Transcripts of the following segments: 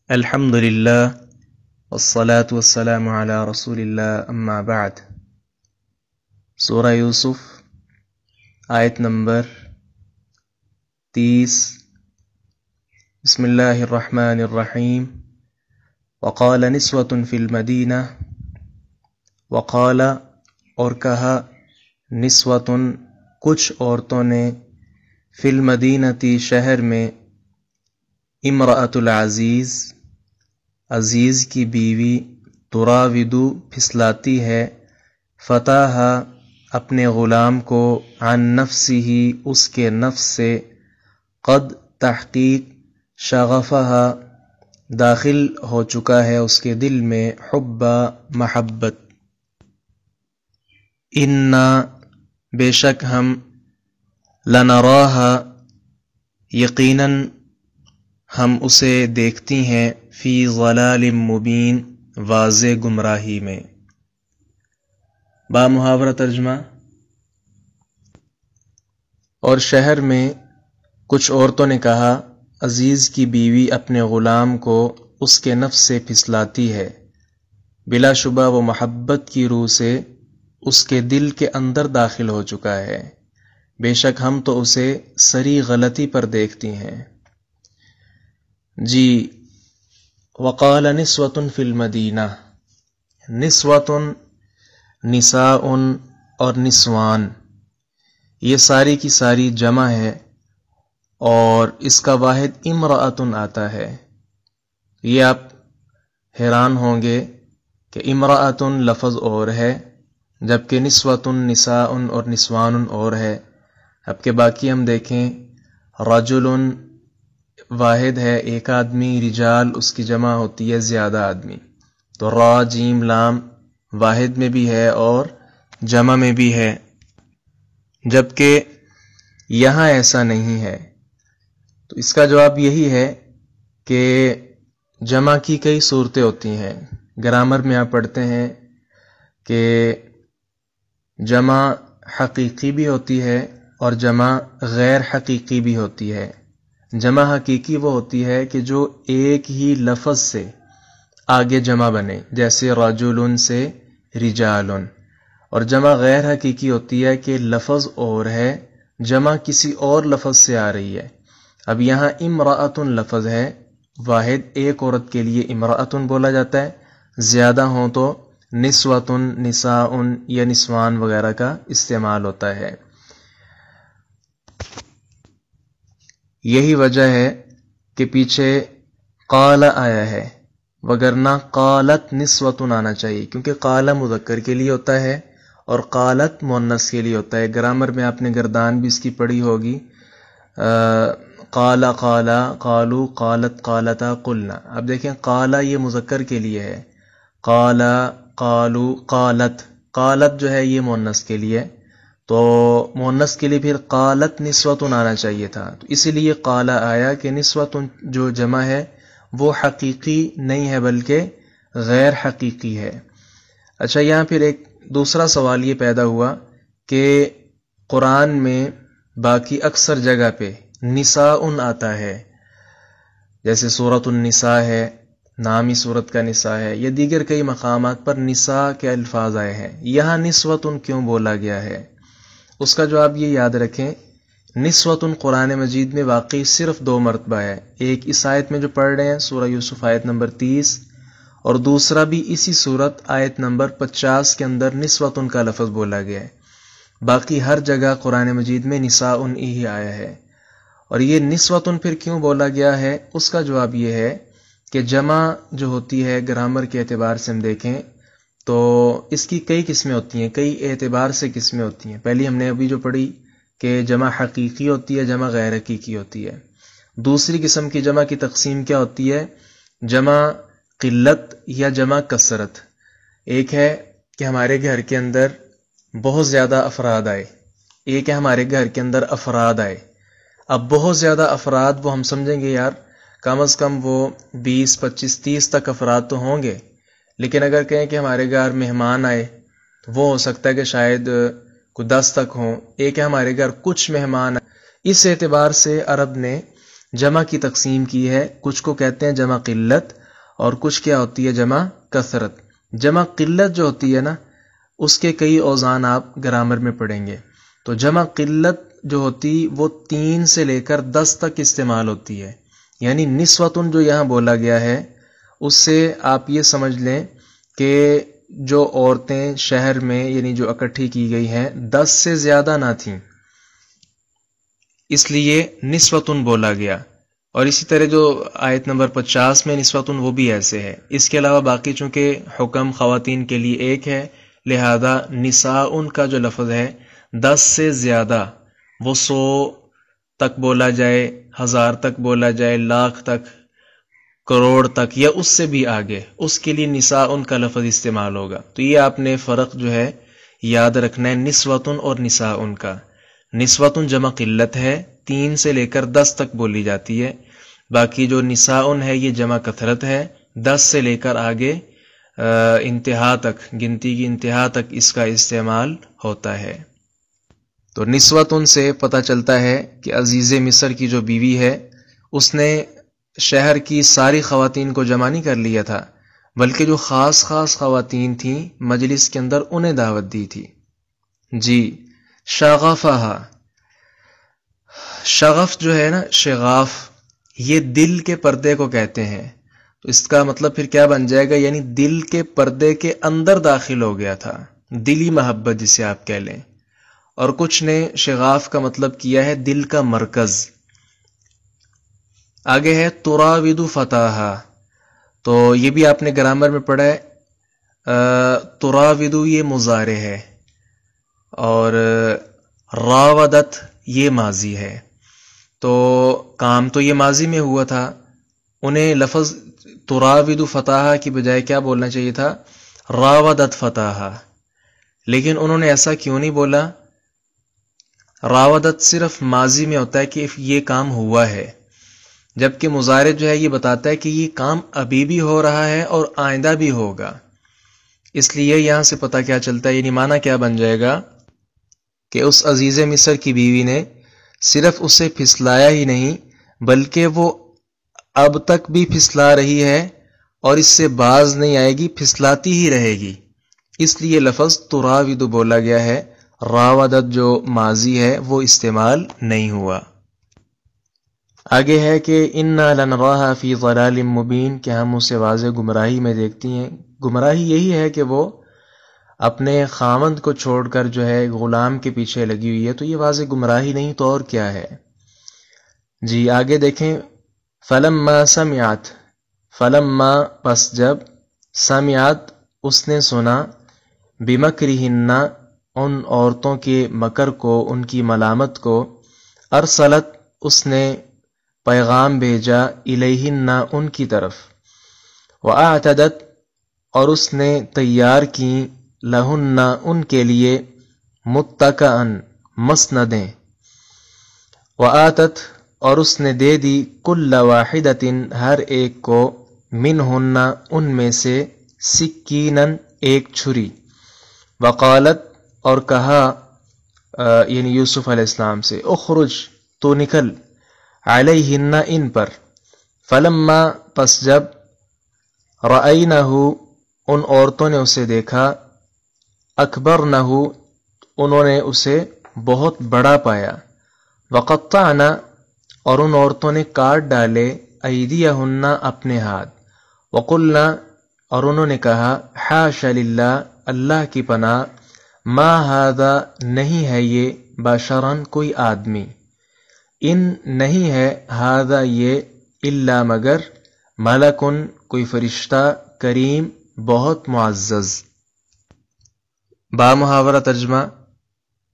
الحمد للہ والصلاة والسلام علی رسول اللہ اما بعد۔ سورہ یوسف آیت نمبر 30۔ بسم اللہ الرحمن الرحیم۔ وقال نسوة فی المدینہ، وقال اور کہا، نسوة کچھ عورتوں نے، فی المدینہ شہر میں، امرأۃ العزیز عزیز کی بیوی، تراودو پھسلاتی ہے، فتاہا اپنے غلام کو، عن نفسہ اس کے نفس سے، قد تحقیق، شغفہا داخل ہو چکا ہے اس کے دل میں، حبا محبت، انا بے شک ہم، لنراہا یقیناً ہم اسے دیکھتی ہیں، فی ضلال مبین واضح گمراہی میں۔ با محاورہ ترجمہ۔ اور شہر میں کچھ عورتوں نے کہا، عزیز کی بیوی اپنے غلام کو اس کے نفس سے پھسلاتی ہے، بلا شبہ وہ محبت کی روح سے اس کے دل کے اندر داخل ہو چکا ہے، بے شک ہم تو اسے سری غلطی پر دیکھتی ہیں۔ جی، وقال نسوة فی المدینہ، نسوة نساء اور نسوان، یہ ساری کی ساری جمع ہے اور اس کا واحد امرأۃ آتا ہے۔ یہ آپ حیران ہوں گے کہ امرأۃ لفظ اور ہے، جبکہ نسوة نساء اور نسوان اور ہے۔ اب کے باقی ہم دیکھیں، رجل واحد ہے، ایک آدمی، رجال اس کی جمع ہوتی ہے زیادہ آدمی، تو را جیم لام واحد میں بھی ہے اور جمع میں بھی ہے، جبکہ یہاں ایسا نہیں ہے۔ تو اس کا جواب یہی ہے کہ جمع کی کئی صورتیں ہوتی ہیں۔ گرامر میں آپ پڑھتے ہیں کہ جمع حقیقی بھی ہوتی ہے اور جمع غیر حقیقی بھی ہوتی ہے۔ جمع حقیقی وہ ہوتی ہے کہ جو ایک ہی لفظ سے آگے جمع بنے، جیسے رجل سے رجال، اور جمع غیر حقیقی ہوتی ہے کہ لفظ اور ہے، جمع کسی اور لفظ سے آ رہی ہے۔ اب یہاں امرأۃ لفظ ہے، واحد ایک عورت کے لیے امرأۃ بولا جاتا ہے، زیادہ ہوں تو نسوة نساء یا نسوان وغیرہ کا استعمال ہوتا ہے۔ یہی وجہ ہے کہ پیچھے قال آیا ہے، وگرنہ قالت نسوة آنا چاہیے، کیونکہ قال مذکر کے لیے ہوتا ہے اور قالت مؤنث کے لیے ہوتا ہے۔ گرامر میں آپ نے گردان بھی اس کی پڑھی ہوگی، قال قالا، قالو، قالت قالتا، قلنا۔ اب دیکھیں قال یہ مذکر کے لیے ہے، قال، قالو، قالت، قالت جو ہے یہ مؤنث کے لیے، تو مؤنث کے لیے پھر قالت نسوة آنا چاہیے تھا، تو اسی لیے قال آیا کہ نسوة جو جمع ہے وہ حقیقی نہیں ہے بلکہ غیر حقیقی ہے۔ اچھا، یہاں پھر ایک دوسرا سوال یہ پیدا ہوا کہ قرآن میں باقی اکثر جگہ پہ نساء آتا ہے، جیسے سورۃ النساء ہے، نامی سورت کا نساء ہے، یا دیگر کئی مقامات پر نساء کے الفاظ آئے ہیں، یہاں نسوة کیوں بولا گیا ہے؟ اس کا جواب یہ یاد رکھیں، نسوة قرآن مجید میں واقعی صرف 2 مرتبہ ہے، ایک اس آیت میں جو پڑھ رہے ہیں سورہ یوسف آیت نمبر 30، اور دوسرا بھی اسی صورت آیت نمبر 50 کے اندر نسوة کا لفظ بولا گیا ہے۔ باقی ہر جگہ قرآن مجید میں نساء ہی آیا ہے، اور یہ نسوة پھر کیوں بولا گیا ہے؟ اس کا جواب یہ ہے کہ جمع جو ہوتی ہے گرامر کے اعتبار سے ہم دیکھیں تو اس کی کئی قسمیں ہوتی ہیں، کئی اعتبار سے قسمیں ہوتی ہیں۔ پہلی ہم نے ابھی جو پڑھی کہ جمع حقیقی ہوتی ہے، جمع غیر حقیقی ہوتی ہے۔ دوسری قسم کی جمع کی تقسیم کیا ہوتی ہے؟ جمع قلت یا جمع کثرت۔ ایک ہے کہ ہمارے گھر کے اندر بہت زیادہ افراد آئے، ایک ہے ہمارے گھر کے اندر افراد آئے۔ اب بہت زیادہ افراد وہ ہم سمجھیں گے یار کم از کم وہ 20 25 30 تک افراد تو ہوں گے، لیکن اگر کہیں کہ ہمارے گھر مہمان آئے تو وہ ہو سکتا ہے کہ شاید کوئی 10 تک ہوں، ایک ہے ہمارے گھر کچھ مہمان آئے۔ اس اعتبار سے عرب نے جمع کی تقسیم کی ہے، کچھ کو کہتے ہیں جمع قلت اور کچھ کیا ہوتی ہے جمع کثرت. جمع قلت جو ہوتی ہے نا اس کے کئی اوزان آپ گرامر میں پڑھیں گے. تو جمع قلت جو ہوتی وہ 3 سے لے کر 10 تک استعمال ہوتی ہے. یعنی نسوتن جو یہاں بولا گیا ہے اس سے آپ یہ سمجھ لیں کہ جو عورتیں شہر میں یعنی جو اکٹھی کی گئی ہیں 10 سے زیادہ نہ تھیں، اس لیے نسوتن بولا گیا. اور اسی طرح جو آیت نمبر 50 میں نسوتن وہ بھی ایسے ہے. اس کے علاوہ باقی چونکہ حکم خواتین کے لیے ایک ہے لہذا نساء کا جو لفظ ہے 10 سے زیادہ، وہ 100 تک بولا جائے، 1000 تک بولا جائے، لاکھ تک، کروڑ تک، یا اس سے بھی آگے، اس کے لیے نساء کا لفظ استعمال ہوگا. تو یہ آپ نے فرق جو ہے یاد رکھنا ہے نسوتن اور نساء کا. نسوتن جمع قلت ہے، 3 سے لے کر 10 تک بولی جاتی ہے. باقی جو نساء ہے یہ جمع کثرت ہے، 10 سے لے کر آگے انتہا تک، گنتی کی انتہا تک اس کا استعمال ہوتا ہے. تو نسوتن سے پتہ چلتا ہے کہ عزیز مصر کی جو بیوی ہے اس نے شہر کی ساری خواتین کو جمع نہیں کر لیا تھا، بلکہ جو خاص خواتین تھیں مجلس کے اندر انہیں دعوت دی تھی. جی شغفہا، شغف جو ہے نا، شغاف، یہ دل کے پردے کو کہتے ہیں. تو اس کا مطلب پھر کیا بن جائے گا؟ یعنی دل کے پردے کے اندر داخل ہو گیا تھا، دلی محبت جسے آپ کہہ لیں. اور کچھ نے شغاف کا مطلب کیا ہے دل کا مرکز. آگے ہے تراود فتاہا، تو یہ بھی آپ نے گرامر میں پڑھا ہے. تراود یہ مضارع ہے اور راودت یہ ماضی ہے. تو کام تو یہ ماضی میں ہوا تھا، انہیں لفظ تراود فتاہا کی بجائے کیا بولنا چاہیے تھا؟ راودت فتاہا. لیکن انہوں نے ایسا کیوں نہیں بولا؟ راودت صرف ماضی میں ہوتا ہے کہ یہ کام ہوا ہے، جبکہ مضارع جو ہے یہ بتاتا ہے کہ یہ کام ابھی بھی ہو رہا ہے اور آئندہ بھی ہوگا. اس لیے یہاں سے پتہ کیا چلتا ہے، یعنی معنی کیا بن جائے گا کہ اس عزیز مصر کی بیوی نے صرف اسے پھسلایا ہی نہیں بلکہ وہ اب تک بھی پھسلا رہی ہے اور اس سے باز نہیں آئے گی، پھسلاتی ہی رہے گی. اس لیے لفظ تراود بولا گیا ہے، راودت جو ماضی ہے وہ استعمال نہیں ہوا. آگے ہے کہ انا لنراھا فی ضلال مبین، کہ ہم اسے واضح گمراہی میں دیکھتی ہیں. گمراہی یہی ہے کہ وہ اپنے خاوند کو چھوڑ کر جو ہے غلام کے پیچھے لگی ہوئی ہے. تو یہ واضح گمراہی نہیں تو اور کیا ہے؟ جی آگے دیکھیں. فلما سمعت، فلما پس جب، سمعت اس نے سنا، بمکرہن ان عورتوں کے مکر کو، ان کی ملامت کو، ارسلت اس نے پیغام بھیجا، الیہن ان کی طرف، واعتدت اور اس نے تیار کی، لہن ان کے لیے، متکئن مسندیں، وآتت اور اس نے دے دی، کل واحدۃ ہر ایک کو، منہن ان میں سے، سکینن ایک چھری، وقالت اور کہا یعنی یوسف علیہ السلام سے، اخرج تو نکل، علیہن ان پر، فلما پس جب، رأینہ ان عورتوں نے اسے دیکھا، اکبرنہ انہوں نے اسے بہت بڑا پایا، وقطعن اور ان عورتوں نے کاٹ ڈالے، ایدیہن اپنے ہاتھ، وقلنا اور انہوں نے کہا، حاش للہ اللہ کی پناہ، ما ھذا نہیں ہے یہ، بشرن کوئی آدمی، ان نہیں ہے، ھذا یہ، الا مگر، ملکن کوئی فرشتہ، کریم بہت معزز. با محاورہ ترجمہ.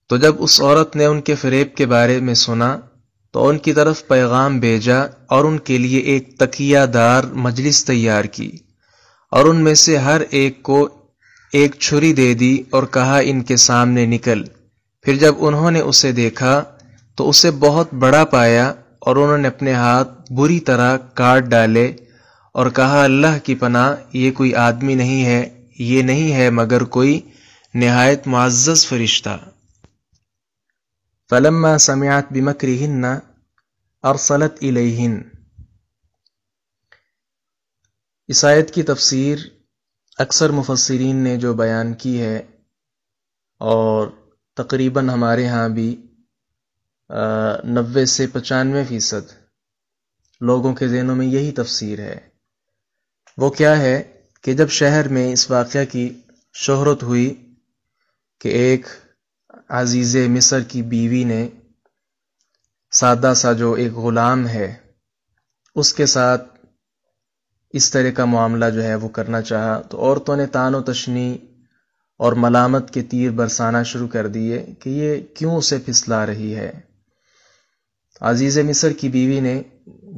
تو جب اس عورت نے ان کے فریب کے بارے میں سنا تو ان کی طرف پیغام بھیجا اور ان کے لیے ایک تکیہ دار مجلس تیار کی، اور ان میں سے ہر ایک کو ایک چھری دے دی اور کہا ان کے سامنے نکل. پھر جب انہوں نے اسے دیکھا تو اسے بہت بڑا پایا اور انہوں نے اپنے ہاتھ بری طرح کاٹ ڈالے اور کہا، اللہ کی پناہ یہ کوئی آدمی نہیں ہے، یہ نہیں ہے مگر کوئی نہایت معزز فرشتہ. فلما سمعت بمکرہن ارسلت الیہن. اس آیت کی تفسیر اکثر مفسرین نے جو بیان کی ہے، اور تقریباً ہمارے ہاں بھی 90 سے 95% لوگوں کے ذہنوں میں یہی تفسیر ہے، وہ کیا ہے کہ جب شہر میں اس واقعہ کی شہرت ہوئی کہ ایک عزیز مصر کی بیوی نے سادہ سا جو ایک غلام ہے اس کے ساتھ اس طرح کا معاملہ جو ہے وہ کرنا چاہا، تو عورتوں نے طعن و تشنیع اور ملامت کے تیر برسانا شروع کر دیے کہ یہ کیوں اسے پھسلا رہی ہے۔ عزیز مصر کی بیوی نے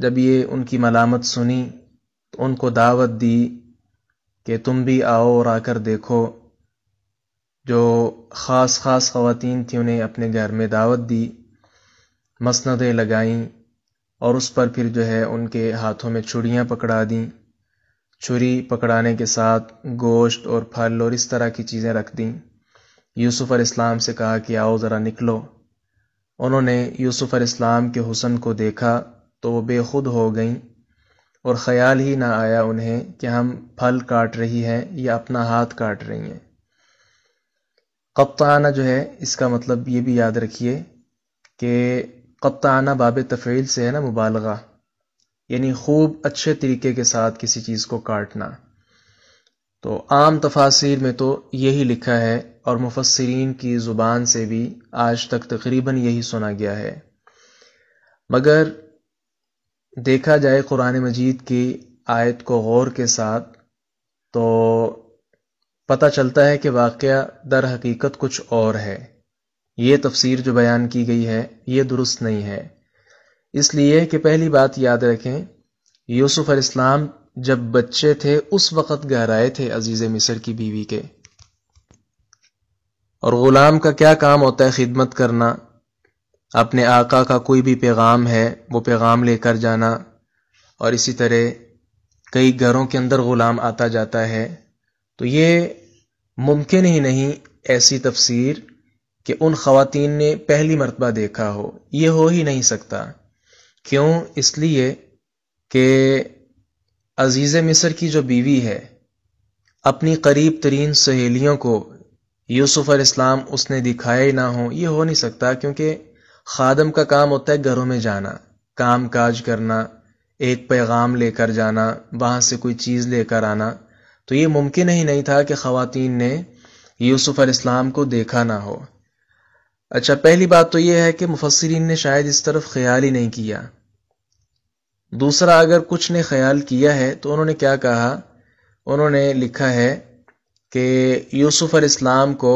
جب یہ ان کی ملامت سنی تو ان کو دعوت دی کہ تم بھی آؤ اور آ کر دیکھو۔ جو خاص خواتین تھیں انہیں اپنے گھر میں دعوت دی، مسندیں لگائیں، اور اس پر پھر جو ہے ان کے ہاتھوں میں چھڑیاں پکڑا دیں۔ چھری پکڑانے کے ساتھ گوشت اور پھل اور اس طرح کی چیزیں رکھ دیں۔ یوسف علیہ السلام سے کہا کہ آؤ ذرا نکلو۔ انہوں نے یوسف علیہ السلام کے حسن کو دیکھا تو وہ بے خود ہو گئیں، اور خیال ہی نہ آیا انہیں کہ ہم پھل کاٹ رہی ہیں یا اپنا ہاتھ کاٹ رہی ہیں۔ قطعانہ جو ہے اس کا مطلب یہ بھی یاد رکھیے کہ قطعانہ باب تفعیل سے ہے نا، مبالغہ، یعنی خوب اچھے طریقے کے ساتھ کسی چیز کو کاٹنا۔ تو عام تفاسیر میں تو یہی لکھا ہے، اور مفسرین کی زبان سے بھی آج تک تقریباً یہی سنا گیا ہے۔ مگر دیکھا جائے قرآن مجید کی آیت کو غور کے ساتھ تو پتہ چلتا ہے کہ واقعہ در حقیقت کچھ اور ہے۔ یہ تفسیر جو بیان کی گئی ہے یہ درست نہیں ہے، اس لیے کہ پہلی بات یاد رکھیں، یوسف علیہ السلام جب بچے تھے اس وقت گھر آئے تھے عزیز مصر کی بیوی کے، اور غلام کا کیا کام ہوتا ہے؟ خدمت کرنا، اپنے آقا کا کوئی بھی پیغام ہے وہ پیغام لے کر جانا، اور اسی طرح کئی گھروں کے اندر غلام آتا جاتا ہے۔ تو یہ ممکن ہی نہیں ایسی تفسیر کہ ان خواتین نے پہلی مرتبہ دیکھا ہو، یہ ہو ہی نہیں سکتا۔ کیوں؟ اس لیے کہ عزیز مصر کی جو بیوی ہے اپنی قریب ترین سہیلیوں کو یوسف علیہ السلام اس نے دکھائے ہی نہ ہوں، یہ ہو نہیں سکتا، کیونکہ خادم کا کام ہوتا ہے گھروں میں جانا، کام کاج کرنا، ایک پیغام لے کر جانا، وہاں سے کوئی چیز لے کر آنا۔ تو یہ ممکن ہی نہیں تھا کہ خواتین نے یوسف علیہ السلام کو دیکھا نہ ہو۔ اچھا، پہلی بات تو یہ ہے کہ مفسرین نے شاید اس طرف خیال ہی نہیں کیا۔ دوسرا، اگر کچھ نے خیال کیا ہے تو انہوں نے کیا کہا؟ انہوں نے لکھا ہے کہ یوسف علیہ السلام کو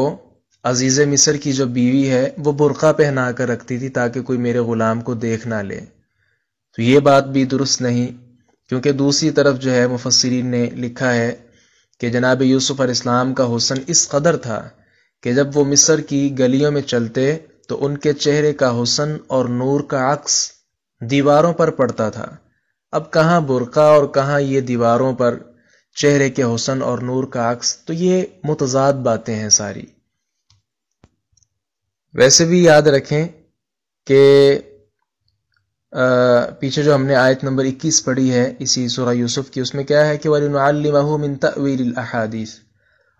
عزیز مصر کی جو بیوی ہے وہ برقع پہنا کر رکھتی تھی تاکہ کوئی میرے غلام کو دیکھ نہ لے۔ تو یہ بات بھی درست نہیں، کیونکہ دوسری طرف جو ہے مفسرین نے لکھا ہے کہ جناب یوسف علیہ السلام کا حسن اس قدر تھا کہ جب وہ مصر کی گلیوں میں چلتے تو ان کے چہرے کا حسن اور نور کا عکس دیواروں پر پڑتا تھا۔ اب کہاں برقع اور کہاں یہ دیواروں پر چہرے کے حسن اور نور کا عکس، تو یہ متضاد باتیں ہیں ساری۔ ویسے بھی یاد رکھیں کہ پیچھے جو ہم نے آیت نمبر 21 پڑھی ہے اسی سورہ یوسف کی، اس میں کیا ہے کہ وَلِنُعَلِّمَهُ مِن تَأْوِيلِ الْأَحَادِيثِ،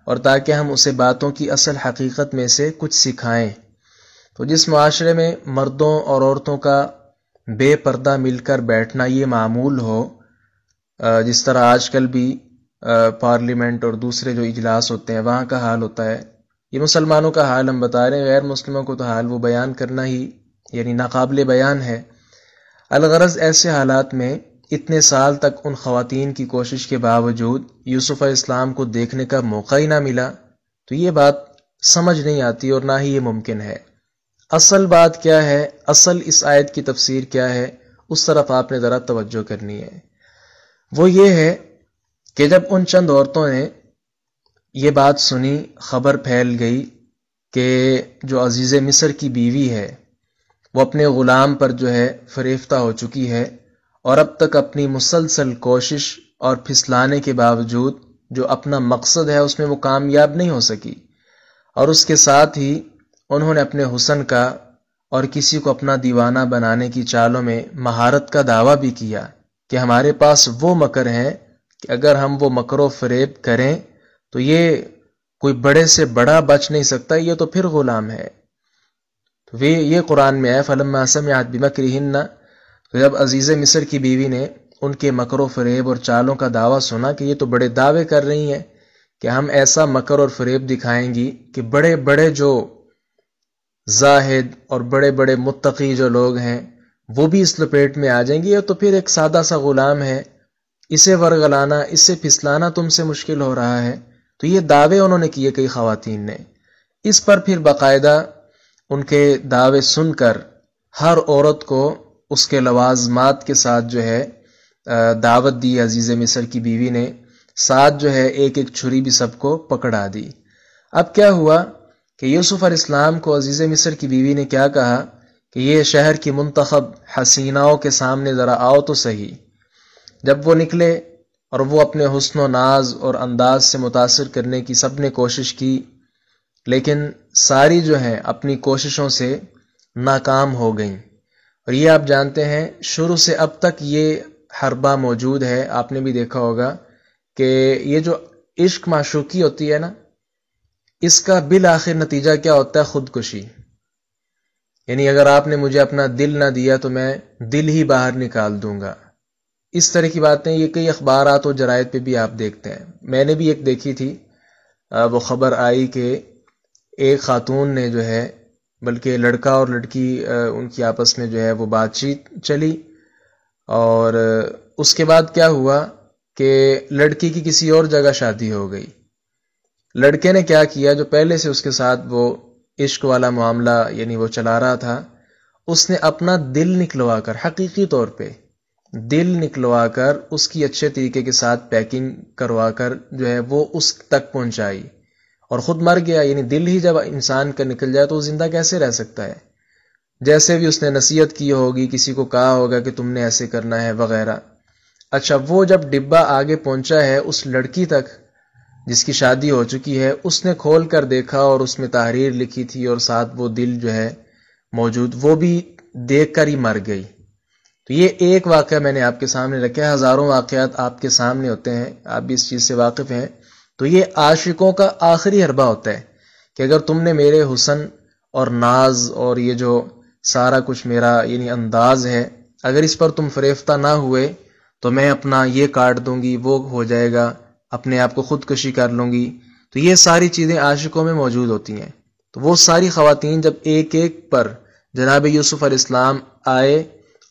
اور تاکہ ہم اسے باتوں کی اصل حقیقت میں سے کچھ سکھائیں۔ تو جس معاشرے میں مردوں اور عورتوں کا بے پردہ مل کر بیٹھنا یہ معمول ہو، جس طرح آج کل بھی پارلیمنٹ اور دوسرے جو اجلاس ہوتے ہیں وہاں کا حال ہوتا ہے، یہ مسلمانوں کا حال ہم بتا رہے ہیں، غیر مسلموں کو تو حال وہ بیان کرنا ہی یعنی ناقابل بیان ہے۔ الغرض ایسے حالات میں اتنے سال تک ان خواتین کی کوشش کے باوجود یوسف علیہ السلام کو دیکھنے کا موقع ہی نہ ملا، تو یہ بات سمجھ نہیں آتی اور نہ ہی یہ ممکن ہے۔ اصل بات کیا ہے، اصل اس آیت کی تفسیر کیا ہے، اس طرف آپ نے ذرا توجہ کرنی ہے۔ وہ یہ ہے کہ جب ان چند عورتوں نے یہ بات سنی، خبر پھیل گئی کہ جو عزیز مصر کی بیوی ہے وہ اپنے غلام پر جو ہے فریفتہ ہو چکی ہے، اور اب تک اپنی مسلسل کوشش اور پھسلانے کے باوجود جو اپنا مقصد ہے اس میں وہ کامیاب نہیں ہو سکی، اور اس کے ساتھ ہی انہوں نے اپنے حسن کا اور کسی کو اپنا دیوانہ بنانے کی چالوں میں مہارت کا دعویٰ بھی کیا کہ ہمارے پاس وہ مکر ہیں کہ اگر ہم وہ مکر و فریب کریں تو یہ کوئی بڑے سے بڑا بچ نہیں سکتا، یہ تو پھر غلام ہے۔ تو یہ قرآن میں ہے فَلَمَّا سَمِعَتْ بِمَكْرِهِنَّ، تو جب عزیز مصر کی بیوی نے ان کے مکر و فریب اور چالوں کا دعویٰ سنا کہ یہ تو بڑے دعوے کر رہی ہیں کہ ہم ایسا مکر اور فریب دکھائیں گی کہ بڑے بڑے جو زاہد اور بڑے بڑے متقی جو لوگ ہیں وہ بھی اس لپیٹ میں آ جائیں گے، یہ تو پھر ایک سادہ سا غلام ہے، اسے ورگلانا، اسے پھسلانا تم سے مشکل ہو رہا ہے۔ تو یہ دعوے انہوں نے کیے کئی خواتین نے۔ اس پر پھر باقاعدہ ان کے دعوے سن کر ہر عورت کو اس کے لوازمات کے ساتھ جو ہے دعوت دی عزیز مصر کی بیوی نے، ساتھ جو ہے ایک ایک چھری بھی سب کو پکڑا دی۔ اب کیا ہوا کہ یوسف علیہ السلام کو عزیز مصر کی بیوی نے کیا کہا کہ یہ شہر کی منتخب حسیناؤں کے سامنے ذرا آؤ تو صحیح۔ جب وہ نکلے اور وہ اپنے حسن و ناز اور انداز سے متاثر کرنے کی سب نے کوشش کی، لیکن ساری جو ہیں اپنی کوششوں سے ناکام ہو گئیں۔ اور یہ آپ جانتے ہیں شروع سے اب تک یہ حربہ موجود ہے، آپ نے بھی دیکھا ہوگا کہ یہ جو عشق معشوقی ہوتی ہے نا، اس کا بالآخر نتیجہ کیا ہوتا ہے؟ خودکشی۔ یعنی اگر آپ نے مجھے اپنا دل نہ دیا تو میں دل ہی باہر نکال دوں گا۔ اس طرح کی باتیں یہ کئی اخبارات اور جرائد پہ بھی آپ دیکھتے ہیں۔ میں نے بھی ایک دیکھی تھی، وہ خبر آئی کہ ایک خاتون نے جو ہے، بلکہ لڑکا اور لڑکی ان کی آپس میں جو ہے وہ بات چیت چلی، اور اس کے بعد کیا ہوا کہ لڑکی کی کسی اور جگہ شادی ہو گئی۔ لڑکے نے کیا کیا، جو پہلے سے اس کے ساتھ وہ عشق والا معاملہ یعنی وہ چلا رہا تھا، اس نے اپنا دل نکلوا کر، حقیقی طور پہ دل نکلوا کر اس کی اچھے طریقے کے ساتھ پیکنگ کروا کر جو ہے وہ اس تک پہنچائی، اور خود مر گیا۔ یعنی دل ہی جب انسان کا نکل جائے تو وہ زندہ کیسے رہ سکتا ہے؟ جیسے بھی اس نے نصیحت کی ہوگی، کسی کو کہا ہوگا کہ تم نے ایسے کرنا ہے وغیرہ۔ اچھا، وہ جب ڈبہ آگے پہنچا ہے اس لڑکی تک جس کی شادی ہو چکی ہے، اس نے کھول کر دیکھا اور اس میں تحریر لکھی تھی اور ساتھ وہ دل جو ہے موجود، وہ بھی دیکھ کر ہی مر گئی۔ تو یہ ایک واقعہ میں نے آپ کے سامنے رکھا ہے، ہزاروں واقعات آپ کے سامنے ہوتے ہیں، آپ بھی اس چیز سے واقف ہیں۔ تو یہ عاشقوں کا آخری حربہ ہوتا ہے کہ اگر تم نے میرے حسن اور ناز اور یہ جو سارا کچھ میرا یعنی انداز ہے، اگر اس پر تم فریفتہ نہ ہوئے تو میں اپنا یہ کاٹ دوں گی، وہ ہو جائے گا، اپنے آپ کو خودکشی کر لوں گی۔ تو یہ ساری چیزیں عاشقوں میں موجود ہوتی ہیں۔ تو وہ ساری خواتین جب ایک ایک پر جناب یوسف علیہ السلام آئے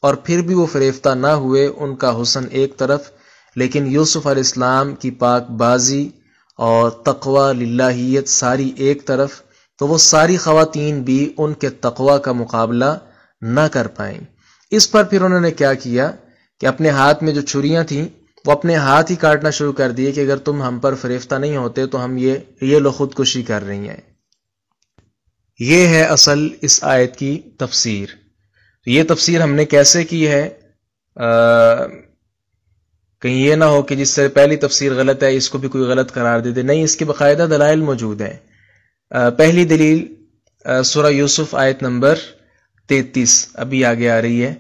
اور پھر بھی وہ فریفتہ نہ ہوئے، ان کا حسن ایک طرف، لیکن یوسف علیہ السلام کی پاک بازی اور تقوی للہیت ساری ایک طرف، تو وہ ساری خواتین بھی ان کے تقوی کا مقابلہ نہ کر پائیں۔ اس پر پھر انہوں نے کیا کیا کہ اپنے ہاتھ میں جو چھریاں تھیں وہ اپنے ہاتھ ہی کاٹنا شروع کر دیے کہ اگر تم ہم پر فریفتہ نہیں ہوتے تو ہم یہ لوگ خودکشی کر رہی ہیں۔ یہ ہے اصل اس آیت کی تفسیر۔ یہ تفسیر ہم نے کیسے کی ہے، کہیں یہ نہ ہو کہ جس سے پہلی تفسیر غلط ہے اس کو بھی کوئی غلط قرار دے دے، نہیں، اس کے باقاعدہ دلائل موجود ہیں۔ پہلی دلیل سورہ یوسف آیت نمبر 33 ابھی آگے آ رہی ہے۔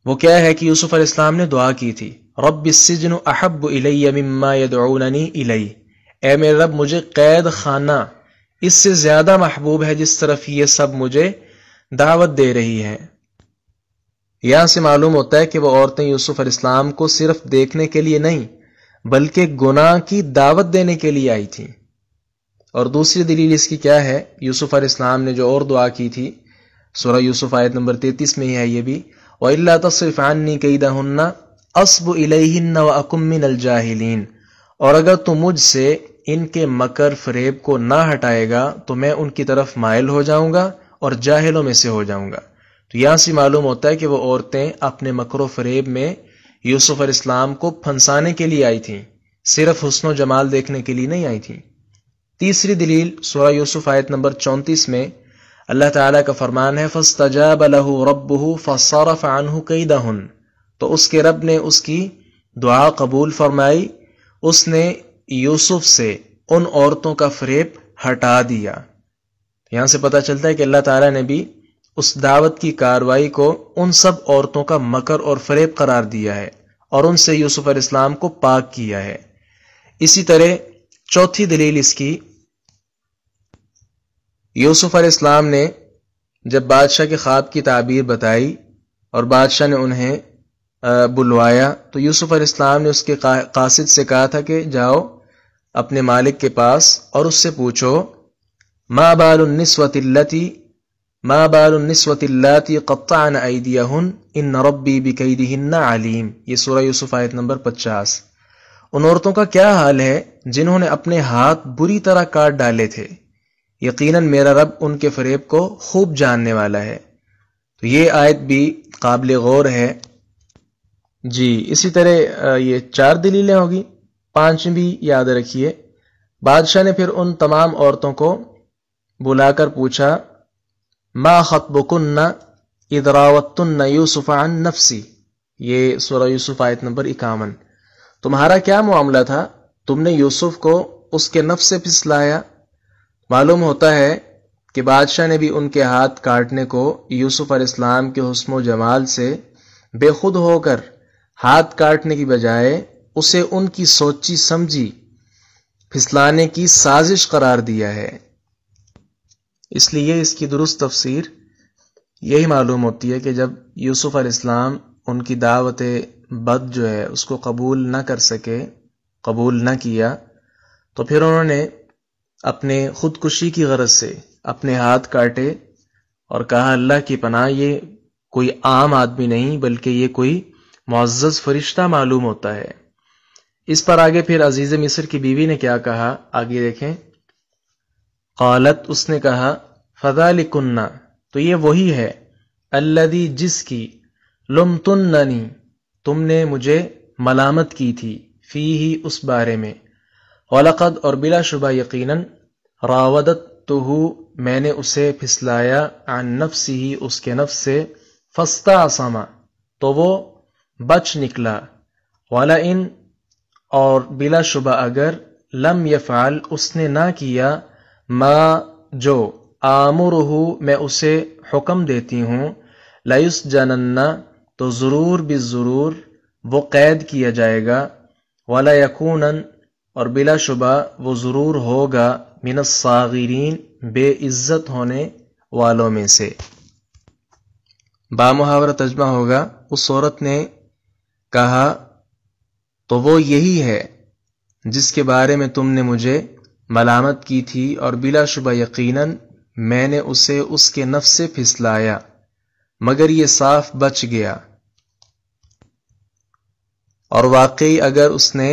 وہ کیا ہے کہ یوسف علیہ السلام نے دعا کی تھی، رب السجن احب الی مما یدعوننی الی، اے میرے رب مجھے قید خانہ اس سے زیادہ محبوب ہے جس طرف یہ سب مجھے دعوت دے رہی ہے۔ یہاں سے معلوم ہوتا ہے کہ وہ عورتیں یوسف علیہ السلام کو صرف دیکھنے کے لیے نہیں بلکہ گناہ کی دعوت دینے کے لیے آئی تھیں۔ اور دوسری دلیل اس کی کیا ہے، یوسف علیہ السلام نے جو اور دعا کی تھی سورہ یوسف آیت نمبر 33 میں ہی ہے یہ بھی، وَإِلَّا تَصْرِفْ عَنِّي كَيْدَهُنَّ أَصْبُ إِلَيْهِنَّ وَأَكُن مِّنَ الْجَاهِلِينَ، اور اگر تو مجھ سے ان کے مکر فریب کو نہ ہٹائے گا تو میں ان کی طرف مائل ہو جاؤں گا اور جاہلوں میں سے ہو جاؤں گا۔ تو یہاں سے معلوم ہوتا ہے کہ وہ عورتیں اپنے مکر و فریب میں یوسف علیہ السلام کو پھنسانے کے لیے آئی تھیں، صرف حسن و جمال دیکھنے کے لیے نہیں آئی تھیں۔ تیسری دلیل سورہ یوسف آیت نمبر 34 میں اللہ تعالیٰ کا فرمان ہے، فَاسْتَجَابَ لَهُ رَبُّهُ فَصَرَفَ عَنْهُ كَيْدَهُنَّ، تو اس کے رب نے اس کی دعا قبول فرمائی، اس نے یوسف سے ان عورتوں کا فریب ہٹا دیا۔ یہاں سے پتہ چلتا ہے کہ اللہ تعالیٰ نے بھی اس دعوت کی کاروائی کو ان سب عورتوں کا مکر اور فریب قرار دیا ہے، اور ان سے یوسف علیہ السلام کو پاک کیا ہے۔ اسی طرح چوتھی دلیل اس کی، یوسف علیہ السلام نے جب بادشاہ کے خواب کی تعبیر بتائی اور بادشاہ نے انہیں بلوایا تو یوسف علیہ السلام نے اس کے قاصد سے کہا تھا کہ جاؤ اپنے مالک کے پاس اور اس سے پوچھو ما بال النسوة اللاتی قطعن ایدیہن ان ربی بکیدہن علیم، یہ سورہ یوسف آیت نمبر 50۔ ان عورتوں کا کیا حال ہے جنہوں نے اپنے ہاتھ بری طرح کاٹ ڈالے تھے، یقیناً میرا رب ان کے فریب کو خوب جاننے والا ہے۔ تو یہ آیت بھی قابل غور ہے۔ جی اسی طرح یہ 4 دلیلیں ہوگی، 5 بھی یاد رکھیے۔ بادشاہ نے پھر ان تمام عورتوں کو بلا کر پوچھا ما خطبکن اذ راوتن یوسف عن نفسی، یہ سورہ یوسف آیت نمبر 51۔ تمہارا کیا معاملہ تھا، تم نے یوسف کو اس کے نفس سے پھسلایا۔ معلوم ہوتا ہے کہ بادشاہ نے بھی ان کے ہاتھ کاٹنے کو یوسف علیہ السلام کے حسن و جمال سے بے خود ہو کر ہاتھ کاٹنے کی بجائے اسے ان کی سوچی سمجھی پھسلانے کی سازش قرار دیا ہے۔ اس لیے اس کی درست تفسیر یہی معلوم ہوتی ہے کہ جب یوسف علیہ السلام ان کی دعوت بد جو ہے اس کو قبول نہ کر سکے، قبول نہ کیا، تو پھر انہوں نے اپنے خودکشی کی غرض سے اپنے ہاتھ کاٹے اور کہا اللہ کی پناہ یہ کوئی عام آدمی نہیں بلکہ یہ کوئی معزز فرشتہ معلوم ہوتا ہے۔ اس پر آگے پھر عزیز مصر کی بیوی نے کیا کہا، آگے دیکھیں۔ قالت، اس نے کہا فذالکن، تو یہ وہی ہے، الذی، جس کی، لمتننی، تم نے مجھے ملامت کی تھی، فیہ، اس بارے میں، وَلَقَدْ، اور بلا شبہ یقیناً، راودتہ، میں نے اسے پھسلایا، عن نفسہ، اس کے نفس سے، فاستعصم، تو وہ بچ نکلا، وَلَئِن، اور بلا شبہ اگر، لم یفعل، اس نے نہ کیا، ما، جو، آمرہ، میں اسے حکم دیتی ہوں، لَيُسْجَنَنَّ، تو ضرور بالضرور وہ قید کیا جائے گا، وَلَيَكُونَنَ، اور بلا شبہ وہ ضرور ہوگا، من الصاغرین، بے عزت ہونے والوں میں سے۔ بامحاورہ ترجمہ ہوگا، اس عورت نے کہا تو وہ یہی ہے جس کے بارے میں تم نے مجھے ملامت کی تھی، اور بلا شبہ یقیناً میں نے اسے اس کے نفس سے پھسلایا، مگر یہ صاف بچ گیا، اور واقعی اگر اس نے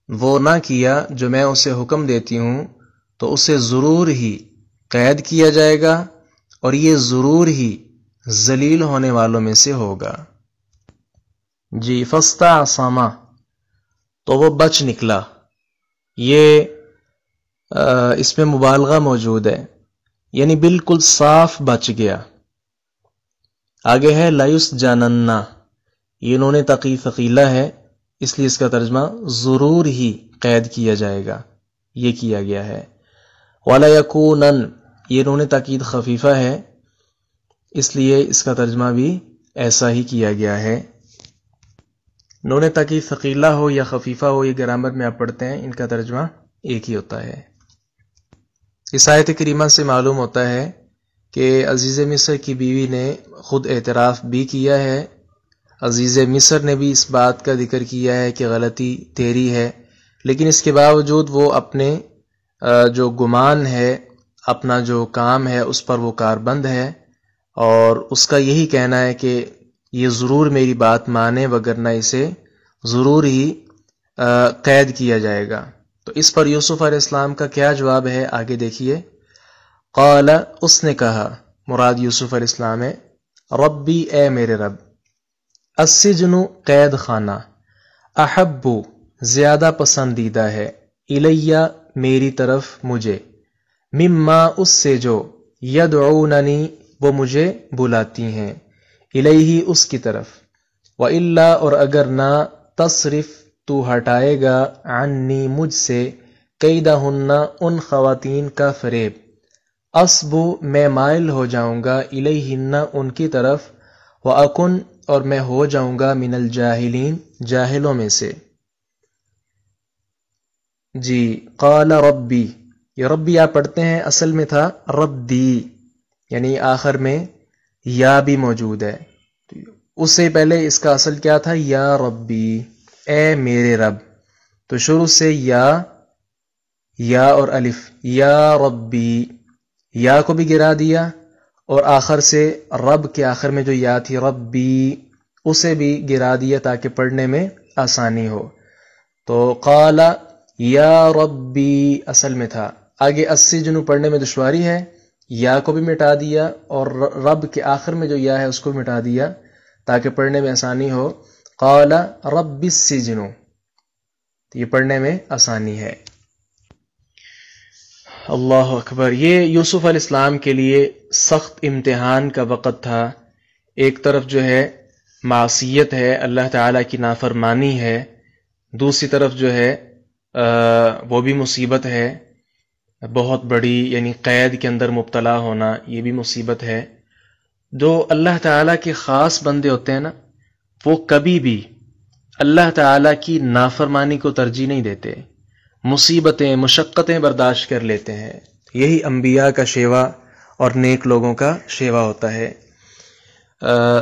وہ نہ کیا جو میں اسے حکم دیتی ہوں تو اسے ضرور ہی قید کیا جائے گا، اور یہ ضرور ہی ذلیل ہونے والوں میں سے ہوگا۔ جی فاستعصم، تو وہ بچ نکلا، یہ اس میں مبالغہ موجود ہے، یعنی بالکل صاف بچ گیا۔ آگے ہے لَيُسْجَنَنَّ، یہ نون تقی ثقیلہ ہے، اس لیے اس کا ترجمہ ضرور ہی قید کیا جائے گا، یہ کیا گیا ہے۔ وَلَيَكُونَنَ، یہ نون تاکید خفیفہ ہے، اس لیے اس کا ترجمہ بھی ایسا ہی کیا گیا ہے۔ نون تاکید ثقیلہ ہو یا خفیفہ ہو، یہ گرامر میں آپ پڑھتے ہیں، ان کا ترجمہ ایک ہی ہوتا ہے۔ اس آیت کریمہ سے معلوم ہوتا ہے کہ عزیز مصر کی بیوی نے خود اعتراف بھی کیا ہے، عزیز مصر نے بھی اس بات کا ذکر کیا ہے کہ غلطی تیری ہے، لیکن اس کے باوجود وہ اپنے جو گمان ہے، اپنا جو کام ہے، اس پر وہ کاربند ہے، اور اس کا یہی کہنا ہے کہ یہ ضرور میری بات مانے وگرنہ اسے ضرور ہی قید کیا جائے گا۔ تو اس پر یوسف علیہ السلام کا کیا جواب ہے، آگے دیکھیے۔ قال، اس نے کہا، مراد یوسف علیہ السلام ہے، ربی، اے میرے رب، السجن، قید خانہ، احب، زیادہ پسندیدہ ہے، الیہ، میری طرف مجھے، مما، اس سے جو، یدعوننی، وہ مجھے بلاتی ہیں، الیہ، اس کی طرف، وَإِلَّا، اور اگر نہ، تصرف، تو ہٹائے گا، عنی، مجھ سے، کیدہن، ان خواتین کا فریب، اصبو، میں مائل ہو جاؤں گا، الیہن، ان کی طرف، وَأَكُن، اور میں ہو جاؤں گا، من الجاہلین، جاہلوں میں سے. جی قال ربی، یہ ربی آپ پڑھتے ہیں، اصل میں تھا ربی، یعنی آخر میں یا بھی موجود ہے. اس سے پہلے اس کا اصل کیا تھا؟ یا ربی، اے میرے رب. تو شروع سے یا اور الف، یا ربی، یا کو بھی گرا دیا، اور آخر سے رب کے آخر میں جو یا تھی ربی، اسے بھی گرا دیا تاکہ پڑھنے میں آسانی ہو. تو قال یا ربی اصل میں تھا. آگے السجن پڑھنے میں دشواری ہے، یا کو بھی مٹا دیا، اور رب کے آخر میں جو یا ہے اس کو بھی مٹا دیا تاکہ پڑھنے میں آسانی ہو. قال رب السجن، یہ پڑھنے میں آسانی ہے. اللہ اکبر. یہ یوسف علیہ السلام کے لیے سخت امتحان کا وقت تھا. ایک طرف جو ہے معصیت ہے، اللہ تعالیٰ کی نافرمانی ہے، دوسری طرف جو ہے وہ بھی مصیبت ہے بہت بڑی، یعنی قید کے اندر مبتلا ہونا، یہ بھی مصیبت ہے. جو اللہ تعالیٰ کے خاص بندے ہوتے ہیں نا، وہ کبھی بھی اللہ تعالیٰ کی نافرمانی کو ترجیح نہیں دیتے، مصیبتیں مشقتیں برداشت کر لیتے ہیں. یہی انبیاء کا شیوا اور نیک لوگوں کا شیوا ہوتا ہے.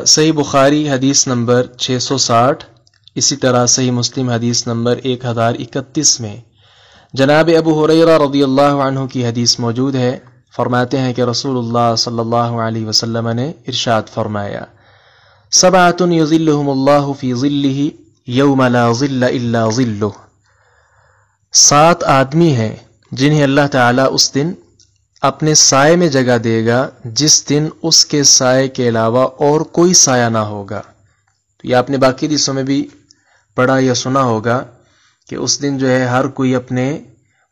صحیح بخاری حدیث نمبر 660، اسی طرح صحیح مسلم حدیث نمبر 1031 میں جناب ابو ہریرہ رضی اللہ عنہ کی حدیث موجود ہے. فرماتے ہیں کہ رسول اللہ صلی اللہ علیہ وسلم نے ارشاد فرمایا، سبعۃ یظلھم اللہ فی ظلہ یوم لا ظل الا ظلہ. 7 آدمی ہیں جنہیں اللہ تعالیٰ اس دن اپنے سائے میں جگہ دے گا جس دن اس کے سائے کے علاوہ اور کوئی سایہ نہ ہوگا. تو یہ آپ نے باقی حدیثوں میں بھی پڑھا یا سنا ہوگا کہ اس دن جو ہے ہر کوئی اپنے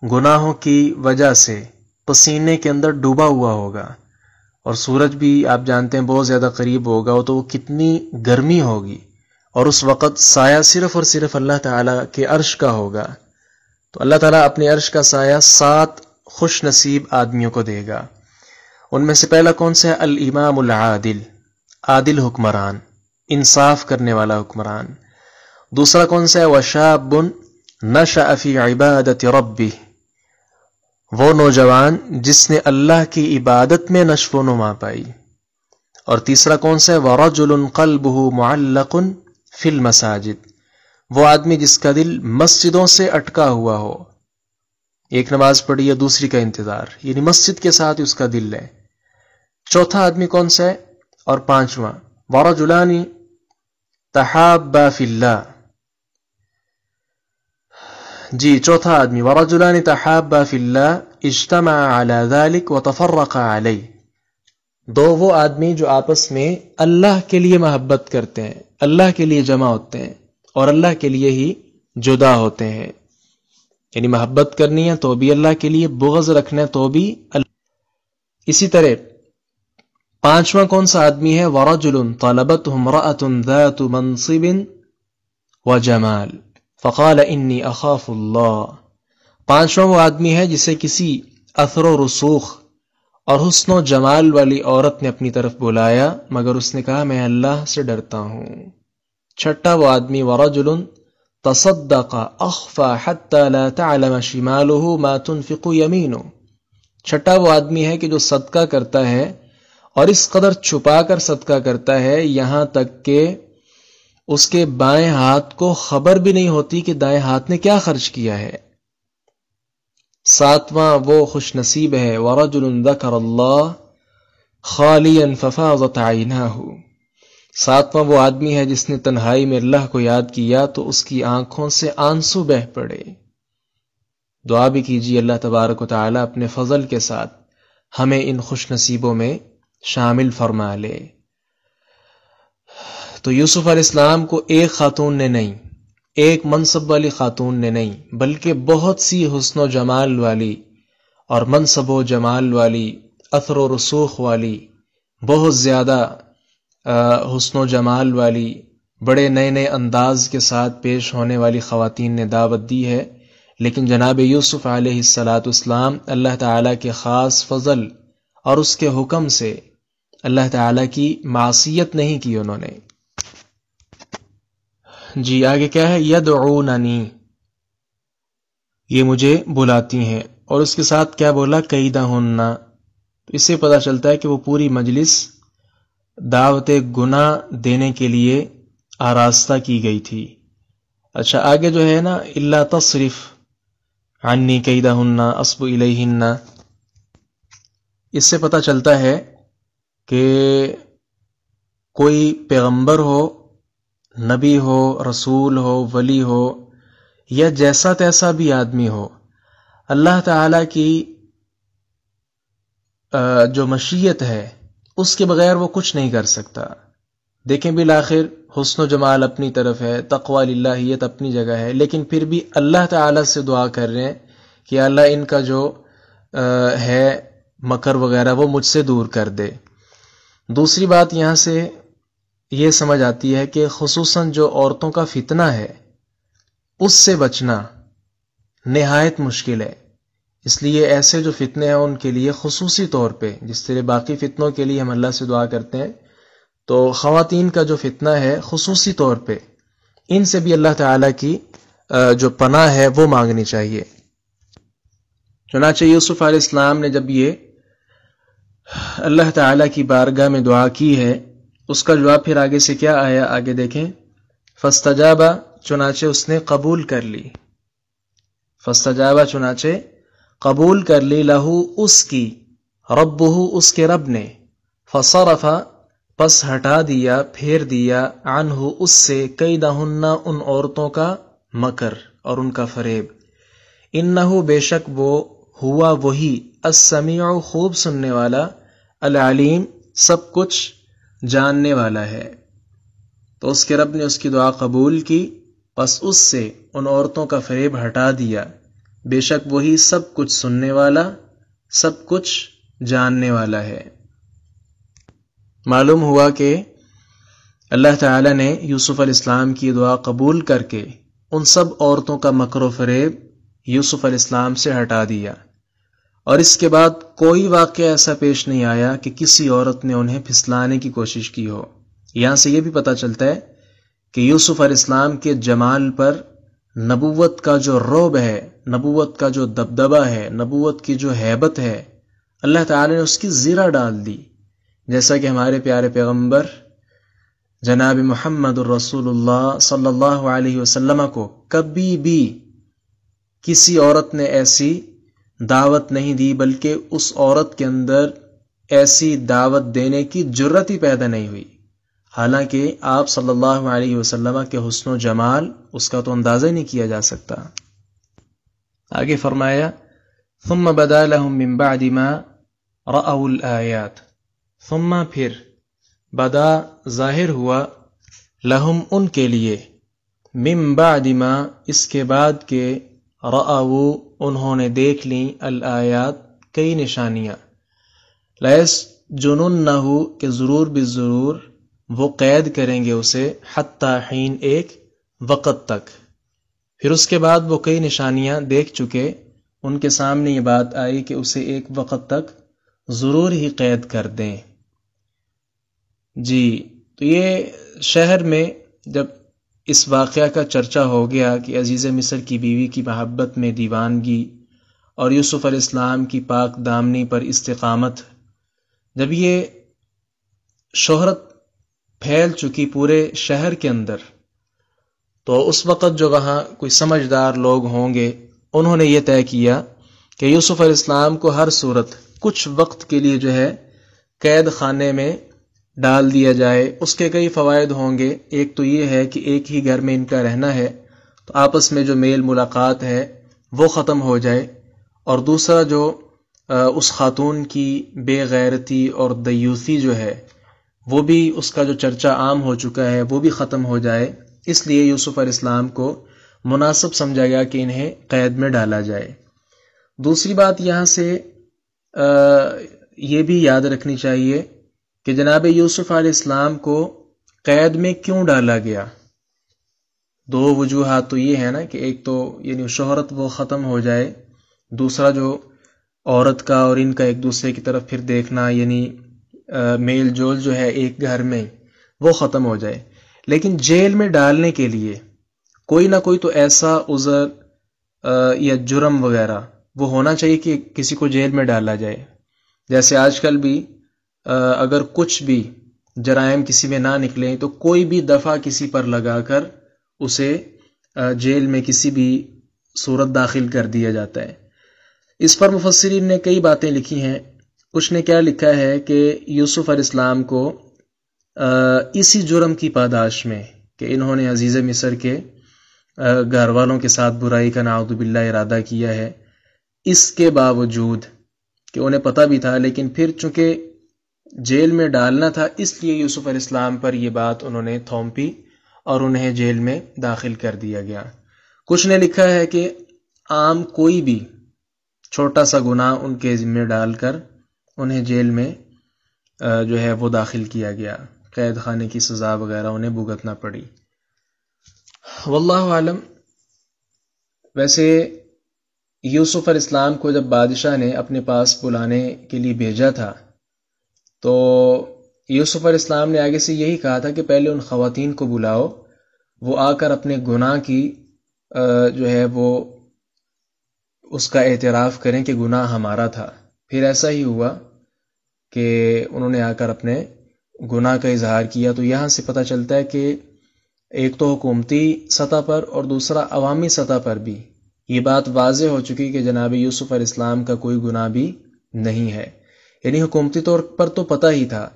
گناہوں کی وجہ سے پسینے کے اندر ڈوبا ہوا ہوگا، اور سورج بھی آپ جانتے ہیں بہت زیادہ قریب ہوگا، تو وہ کتنی گرمی ہوگی، اور اس وقت سایہ صرف اور صرف اللہ تعالیٰ کے عرش کا ہوگا. تو اللہ تعالیٰ اپنے عرش کا سایہ 7 خوش نصیب آدمیوں کو دے گا. ان میں سے پہلا کون سا ہے؟ الامام العادل، عادل حکمران، انصاف کرنے والا حکمران. دوسرا کون سا ہے؟ وشاب نشأ فی عبادت ربہ، وہ نوجوان جس نے اللہ کی عبادت میں نشو و نما پائی. اور تیسرا کون سا ہے؟ ورجل قلبہ معلق فی المساجد، وہ آدمی جس کا دل مسجدوں سے اٹکا ہوا ہو، ایک نماز پڑھی یا دوسری کا انتظار، یعنی مسجد کے ساتھ اس کا دل ہے. چوتھا آدمی کون سا ہے؟ اور پانچواں ورجلان تحابا فی اللہ. جی چوتھا آدمی ورجلان تحابا فی اللہ اجتمعا علی ذلک وتفرقا علیہ، 2 وہ آدمی جو آپس میں اللہ کے لیے محبت کرتے ہیں، اللہ کے لیے جمع ہوتے ہیں اور اللہ کے لیے ہی جدا ہوتے ہیں. یعنی محبت کرنی ہے تو بھی اللہ کے لیے، بغض رکھنا ہے تو بھی اللہ. اسی طرح پانچواں کون سا آدمی ہے؟ ورجل طلبته امرأة ذات منصب وجمال فقال انی اخاف اللہ. پانچواں وہ آدمی ہے جسے کسی اثر و رسوخ اور حسن و جمال والی عورت نے اپنی طرف بلایا مگر اس نے کہا میں اللہ سے ڈرتا ہوں. چھٹا وہ آدمی ورجل تصدق اخفى حتى لا تعلم شماله ما تنفق يمينه. چھٹا وہ آدمی ہے کہ جو صدقہ کرتا ہے اور اس قدر چھپا کر صدقہ کرتا ہے یہاں تک کہ اس کے بائیں ہاتھ کو خبر بھی نہیں ہوتی کہ دائیں ہاتھ نے کیا خرچ کیا ہے. ساتواں وہ خوش نصیب ہے ورجل ذکر اللہ خالیا ففاضت عیناہ. ساتواں وہ آدمی ہے جس نے تنہائی میں اللہ کو یاد کیا تو اس کی آنکھوں سے آنسو بہہ پڑے. دعا بھی کیجیے اللہ تبارک و تعالی اپنے فضل کے ساتھ ہمیں ان خوش نصیبوں میں شامل فرما لے. تو یوسف علیہ السلام کو ایک خاتون نے نہیں، ایک منصب والی خاتون نے نہیں، بلکہ بہت سی حسن و جمال والی اور منصب و جمال والی، اثر و رسوخ والی، بہت زیادہ حسن و جمال والی، بڑے نئے نئے انداز کے ساتھ پیش ہونے والی خواتین نے دعوت دی ہے. لیکن جناب یوسف علیہ السلام اللہ تعالیٰ کے خاص فضل اور اس کے حکم سے اللہ تعالیٰ کی معصیت نہیں کی انہوں نے. جی آگے کیا ہے؟ یدعوننی، یہ مجھے بلاتی ہیں، اور اس کے ساتھ کیا بولا؟ کیدہن، تو اس سے پتہ چلتا ہے کہ وہ پوری مجلس دعوت گناہ دینے کے لیے آراستہ کی گئی تھی۔ اچھا آگے جو ہے نا، الا تصرف عنی کیدہن اصب الیہن، اس سے پتہ چلتا ہے کہ کوئی پیغمبر ہو، نبی ہو، رسول ہو، ولی ہو، یا جیسا تیسا بھی آدمی ہو، اللہ تعالی کی جو مشیت ہے اس کے بغیر وہ کچھ نہیں کر سکتا۔ دیکھیں بالآخر حسن و جمال اپنی طرف ہے، تقوی للہیت اپنی جگہ ہے، لیکن پھر بھی اللہ تعالی سے دعا کر رہے ہیں کہ اللہ ان کا جو ہے مکر وغیرہ وہ مجھ سے دور کر دے۔ دوسری بات یہاں سے یہ سمجھ آتی ہے کہ خصوصاً جو عورتوں کا فتنہ ہے اس سے بچنا نہایت مشکل ہے، اس لیے ایسے جو فتنے ہیں ان کے لیے خصوصی طور پہ، جس طرح باقی فتنوں کے لیے ہم اللہ سے دعا کرتے ہیں، تو خواتین کا جو فتنہ ہے خصوصی طور پہ ان سے بھی اللہ تعالیٰ کی جو پناہ ہے وہ مانگنی چاہیے۔ چنانچہ یوسف علیہ السلام نے جب یہ اللہ تعالیٰ کی بارگاہ میں دعا کی ہے، اس کا جواب پھر آگے سے کیا آیا؟ آگے دیکھیں، فاستجاب، چنانچہ اس نے قبول کر لی، فاستجاب چنانچہ قبول کر لی، لہو اس کی، ربہ اس کے رب نے، فصرف پس ہٹا دیا، پھیر دیا، عنہ اس سے، کیدہن ان عورتوں کا مکر اور ان کا فریب، انہ بے شک وہ، ہوا وہی، السمیع خوب سننے والا، العلیم سب کچھ جاننے والا ہے۔ تو اس کے رب نے اس کی دعا قبول کی، پس اس سے ان عورتوں کا فریب ہٹا دیا، بے شک وہی سب کچھ سننے والا، سب کچھ جاننے والا ہے۔ معلوم ہوا کہ اللہ تعالی نے یوسف علیہ السلام کی دعا قبول کر کے ان سب عورتوں کا مکر و فریب یوسف علیہ السلام سے ہٹا دیا، اور اس کے بعد کوئی واقعہ ایسا پیش نہیں آیا کہ کسی عورت نے انہیں پھسلانے کی کوشش کی ہو۔ یہاں سے یہ بھی پتہ چلتا ہے کہ یوسف علیہ السلام کے جمال پر نبوت کا جو رعب ہے، نبوت کا جو دبدبہ ہے، نبوت کی جو ہیبت ہے، اللہ تعالی نے اس کی زیرہ ڈال دی، جیسا کہ ہمارے پیارے پیغمبر جناب محمد الرسول اللہ صلی اللہ علیہ وسلم کو کبھی بھی کسی عورت نے ایسی دعوت نہیں دی، بلکہ اس عورت کے اندر ایسی دعوت دینے کی جرت ہی پیدا نہیں ہوئی، حالانکہ آپ صلی اللہ علیہ وسلم کے حسن و جمال اس کا تو اندازہ ہی نہیں کیا جا سکتا۔ آگے فرمایا، ثم بدا لهم من بعد ما رأوا الآیات، ثم پھر، بدا ظاہر ہوا، لہم ان کے لیے، من بعد ما اس کے بعد کے، رأوا انہوں نے دیکھ لیں، الآیات کئی نشانیاں، لیسجننہ کہ ضرور بالضرور وہ قید کریں گے اسے، حتی حین ایک وقت تک۔ پھر اس کے بعد وہ کئی نشانیاں دیکھ چکے، ان کے سامنے یہ بات آئی کہ اسے ایک وقت تک ضرور ہی قید کر دیں۔ جی تو یہ شہر میں جب اس واقعہ کا چرچہ ہو گیا کہ عزیز مصر کی بیوی کی محبت میں دیوانگی اور یوسف علیہ السلام کی پاک دامنی پر استقامت، جب یہ شہرت پھیل چکی پورے شہر کے اندر، تو اس وقت جو وہاں کوئی سمجھدار لوگ ہوں گے انہوں نے یہ طے کیا کہ یوسف علیہ السلام کو ہر صورت کچھ وقت کے لیے جو ہے قید خانے میں ڈال دیا جائے۔ اس کے کئی فوائد ہوں گے، ایک تو یہ ہے کہ ایک ہی گھر میں ان کا رہنا ہے تو آپس میں جو میل ملاقات ہے وہ ختم ہو جائے، اور دوسرا جو اس خاتون کی بے غیرتی اور دیوسی جو ہے وہ بھی، اس کا جو چرچہ عام ہو چکا ہے وہ بھی ختم ہو جائے، اس لیے یوسف علیہ السلام کو مناسب سمجھا گیا کہ انہیں قید میں ڈالا جائے۔ دوسری بات یہاں سے یہ بھی یاد رکھنی چاہیے کہ جناب یوسف علیہ السلام کو قید میں کیوں ڈالا گیا۔ دو وجوہات تو یہ ہے نا کہ ایک تو یعنی شہرت وہ ختم ہو جائے، دوسرا جو عورت کا اور ان کا ایک دوسرے کی طرف پھر دیکھنا، یعنی میل جول جو ہے ایک گھر میں وہ ختم ہو جائے۔ لیکن جیل میں ڈالنے کے لیے کوئی نہ کوئی تو ایسا عذر یا جرم وغیرہ وہ ہونا چاہیے کہ کسی کو جیل میں ڈالا جائے. جیسے آج کل بھی اگر کچھ بھی جرائم کسی میں نہ نکلیں تو کوئی بھی دفعہ کسی پر لگا کر اسے جیل میں کسی بھی صورت داخل کر دیا جاتا ہے. اس پر مفسرین نے کئی باتیں لکھی ہیں. کچھ نے کیا لکھا ہے کہ یوسف علیہ السلام کو اسی جرم کی پاداش میں کہ انہوں نے عزیز مصر کے گھر والوں کے ساتھ برائی کا نعوذ باللہ ارادہ کیا ہے، اس کے باوجود کہ انہیں پتہ بھی تھا لیکن پھر چونکہ جیل میں ڈالنا تھا اس لیے یوسف علیہ السلام پر یہ بات انہوں نے تھوپی اور انہیں جیل میں داخل کر دیا گیا. کچھ نے لکھا ہے کہ عام کوئی بھی چھوٹا سا گناہ ان کے ذمہ ڈال کر انہیں جیل میں جو ہے وہ داخل کیا گیا، قید خانے کی سزا وغیرہ انہیں بھگتنا پڑی. واللہ عالم. ویسے یوسف علیہ السلام کو جب بادشاہ نے اپنے پاس بلانے کے لیے بھیجا تھا تو یوسف علیہ السلام نے آگے سے یہی کہا تھا کہ پہلے ان خواتین کو بلاؤ، وہ آ کر اپنے گناہ کی جو ہے وہ اس کا اعتراف کریں کہ گناہ ہمارا تھا. پھر ایسا ہی ہوا کہ انہوں نے آ کر اپنے گناہ کا اظہار کیا. تو یہاں سے پتہ چلتا ہے کہ ایک تو حکومتی سطح پر اور دوسرا عوامی سطح پر بھی یہ بات واضح ہو چکی کہ جناب یوسف علیہ السلام کا کوئی گناہ بھی نہیں ہے. یعنی حکومتی طور پر تو پتہ ہی تھا،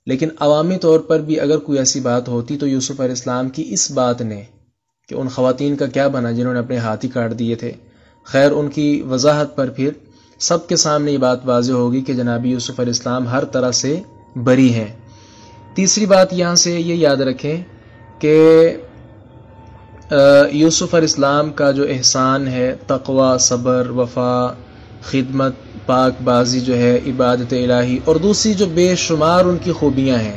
لیکن عوامی طور پر بھی اگر کوئی ایسی بات ہوتی تو یوسف علیہ السلام کی اس بات نے کہ ان خواتین کا کیا بنا جنہوں نے اپنے ہاتھ ہی کاٹ دیے تھے، خیر ان کی وضاحت پر پھر سب کے سامنے یہ بات واضح ہوگی کہ جناب یوسف علیہ السلام ہر طرح سے بری ہیں. تیسری بات یہاں سے یہ یاد رکھیں کہ یوسف علیہ السلام کا جو احسان ہے، تقوی، صبر، وفا، خدمت، پاک بازی جو ہے، عبادت الہی اور دوسری جو بے شمار ان کی خوبیاں ہیں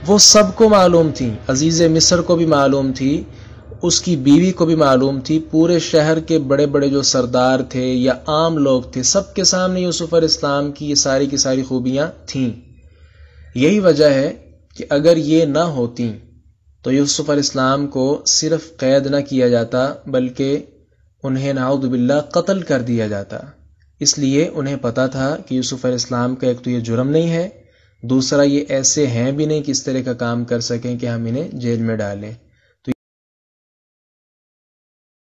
وہ سب کو معلوم تھیں. عزیز مصر کو بھی معلوم تھی، اس کی بیوی کو بھی معلوم تھی، پورے شہر کے بڑے بڑے جو سردار تھے یا عام لوگ تھے سب کے سامنے یوسف علیہ السلام کی یہ ساری کی ساری خوبیاں تھیں. یہی وجہ ہے کہ اگر یہ نہ ہوتی تو یوسف علیہ السلام کو صرف قید نہ کیا جاتا بلکہ انہیں نعوذ باللہ قتل کر دیا جاتا. اس لیے انہیں پتا تھا کہ یوسف علیہ السلام کا ایک تو یہ جرم نہیں ہے، دوسرا یہ ایسے ہیں بھی نہیں کہ اس طرح کا کام کر سکیں کہ ہم انہیں جیل میں ڈالیں.